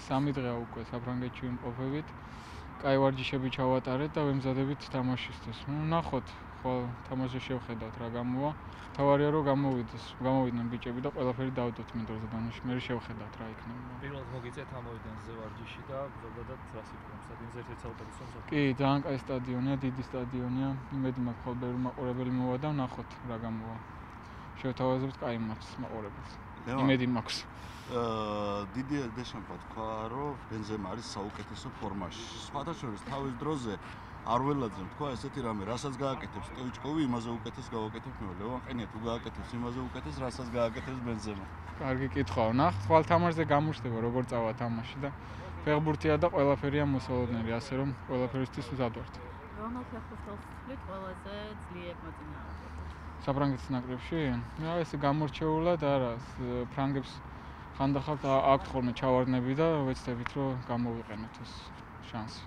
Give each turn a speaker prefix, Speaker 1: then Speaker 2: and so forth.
Speaker 1: 3 დღეა უკვე საფრანგეთში ვიმყოფებით. კაი ვარჯიშები ჩავატარეთ და ვემზადებით თამაშისთვის. ნახოთ, ხო, თამაში შევხედავთ რა გამოვა. თავარია რომ გამოვიდნენ ბიჭები და ყველაფერი დავდოთ მინდორზე დანაში. მე შევხედავთ რა იქნება.
Speaker 2: პირველად მოგიწევთ ამოვიდენზე ვარჯიში და ზოგადად რა სიტყვებს სტადიონზე ერთ-ერთი საუკეთესო.
Speaker 1: კი, ძალიან კაი სტადიონია, დიდი სტადიონია. იმედი მაქვს ხოლმე ბევრი მაყურებელი მოვა და ნახოთ რა გამოვა. შევთავაზებთ კაი მატჩს მაყურებელს. იმედი მაქვს.
Speaker 3: დიდი დეშამპა თქვა, რომ ბენზემა არის საუკეთესო ფორმაში. სხვათა შორის თავის დროზე არველაძემ თქვა ესეთი რამე, რასაც გააკეთებს სტოიჩკოვი, იმაზე უკეთეს გავაკეთებ მე. ლევან ყენია თუ გააკეთებს იმაზე უკეთეს, რასაც გააკეთებს ბენზემა.
Speaker 1: კარგი კითხვაა. ნახეთ, ხვალ თამაშზე გამოჩნდება როგორ წავა თამაში და ფეხბურთია და ყველაფერია მოსალოდნელი, ასე რომ ყველაფერისთვის მზად ვართ.
Speaker 4: რომელ ფეხბურთელს თვლით ყველაზე ძლიერ მოწინააღმდეგე?
Speaker 1: საფრანგეთის ნაკრებში? ესე გამორჩეულად არა, ფრანგებს ხანდახან აქვთ ხოლმე ჩავარდნები და ვეცდებით რომ გამოვიყენოთ ეს შანსი.